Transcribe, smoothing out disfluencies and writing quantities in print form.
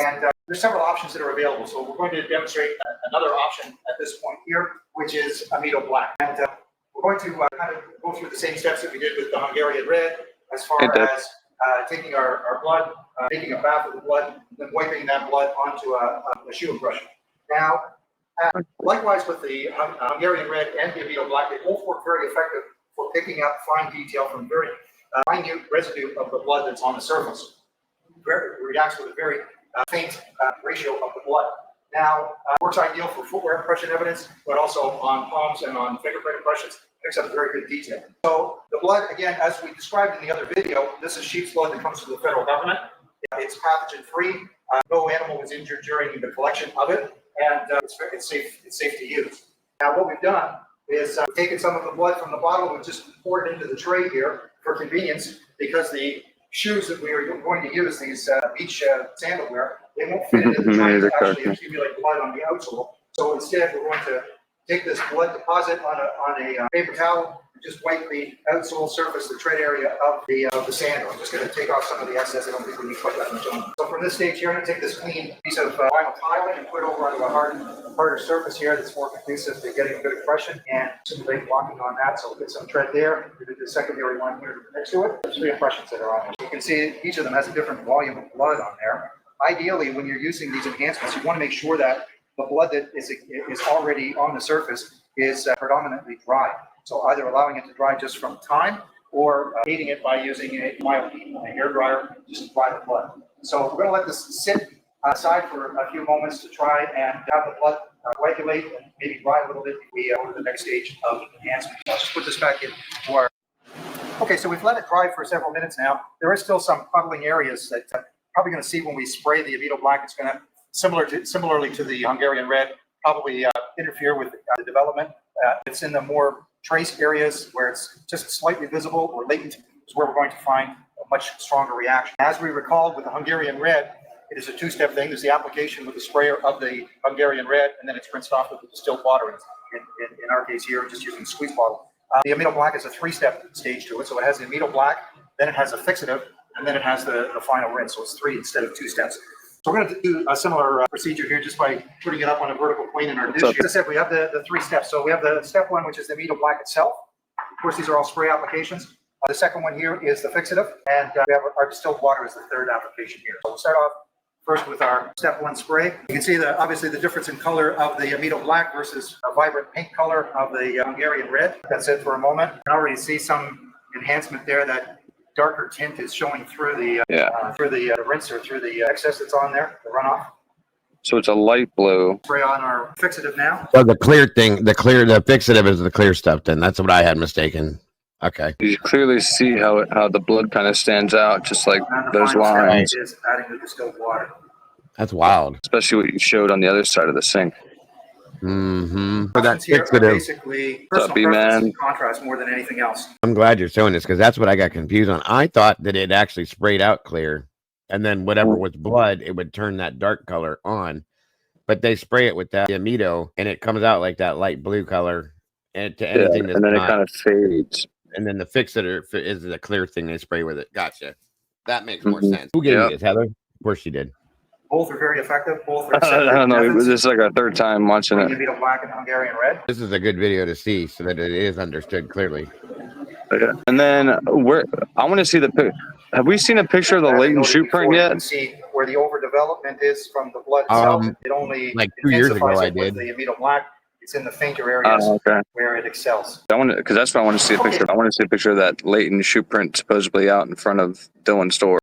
And there's several options that are available. So we're going to demonstrate another option at this point here, which is Amido Black. And we're going to kind of go through the same steps that we did with the Hungarian Red, as far as taking our blood, making a bath of the blood, and then wiping that blood onto a shoe brush. Now, likewise with the Hungarian Red and the Amido Black, they both work very effective for picking up fine detail from very minute residue of the blood that's on the surface. It reacts with a very faint ratio of the blood. Now, works ideal for footwear impression evidence, but also on palms and on fingerprint impressions. Picks up very good detail. So the blood, again, as we described in the other video, this is sheep's blood that comes from the federal government. It's pathogen-free. No animal was injured during the collection of it, and it's safe to use. Now, what we've done is taken some of the blood from the bottle. We've just poured it into the tray here for convenience, because the shoes that we are going to use, these beach sandal wear, they won't fit into the tray to actually accumulate blood on the outsole. So instead, we're going to take this blood deposit on a paper towel and just wipe the outsole surface, the tread area of the sandal. I'm just going to take off some of the excess. I don't think we need quite that much on. So from this stage here, I'm going to take this clean piece of vinyl tiling and put it over onto a harder surface here that's more conducive to getting a good impression and simulate walking on that. So we'll get some tread there. We did the secondary one here next to it. There's 3 impressions that are on there. So you can see each of them has a different volume of blood on there. Ideally, when you're using these enhancements, you want to make sure that the blood that is already on the surface is predominantly dry. So either allowing it to dry just from time, or aiding it by using a mild heat on a hair dryer just to dry the blood. So we're going to let this sit aside for a few moments to try and have the blood regulate and maybe dry a little bit before we go to the next stage of enhancement. I'll just put this back in for Okay, so we've let it dry for several minutes now. There is still some puddling areas that probably going to see when we spray the Amido Black. It's going to similarly to the Hungarian Red, probably interfere with the development. It's in the more trace areas where it's just slightly visible or latent is where we're going to find a much stronger reaction. As we recall with the Hungarian Red, it is a 2-step thing. There's the application with the sprayer of the Hungarian Red, and then it's rinsed off with the distilled water. In our case here, just using a squeeze bottle. The Amido Black is a 3-step stage to it. So it has the Amido Black, then it has a fixative, and then it has the final rinse. So it's 3 instead of 2 steps. So we're going to do a similar procedure here just by putting it up on a vertical plane in our dish. As I said, we have the 3 steps. So we have the step 1, which is the Amido Black itself. Of course, these are all spray applications. The second one here is the fixative, and we have our distilled water is the 3rd application here. So we'll start off first with our step 1 spray. You can see obviously the difference in color of the Amido Black versus a vibrant pink color of the Hungarian Red. That's it for a moment. You can already see some enhancement there. That darker tint is showing through the rinse or through the excess that's on there, the runoff. So it's a light blue. Spray on our fixative now. So the fixative is the clear stuff. Then that's what I had mistaken. Okay. You clearly see how the blood kind of stands out, just like those lines. Is adding the distilled water. That's wild. Especially what you showed on the other side of the sink. Mm-hmm. For that fixative, basically personal preference and contrast more than anything else. I'm glad you're showing this, because that's what I got confused on. I thought that it actually sprayed out clear, and then whatever was blood, it would turn that dark color on. But they spray it with that Amido, and it comes out like that light blue color. And to anything that's and then it kind of fades. And then the fixative is the clear thing they spray with it. Gotcha. That makes more sense. Who gave you this, Heather? Of course she did. Both are very effective. Both are I don't know. This is like our 3rd time watching it. Amido Black and Hungarian Red. This is a good video to see so that it is understood clearly. Okay. And then I want to see the picture. Have we seen a picture of the latent shoe print yet? You can see where the overdevelopment is from the blood itself. It only like 2 years ago I did. The Amido Black. It's in the fainter areas where it excels. Because that's what I want to see a picture of. I want to see a picture of that latent shoe print supposedly out in front of Dylan's store.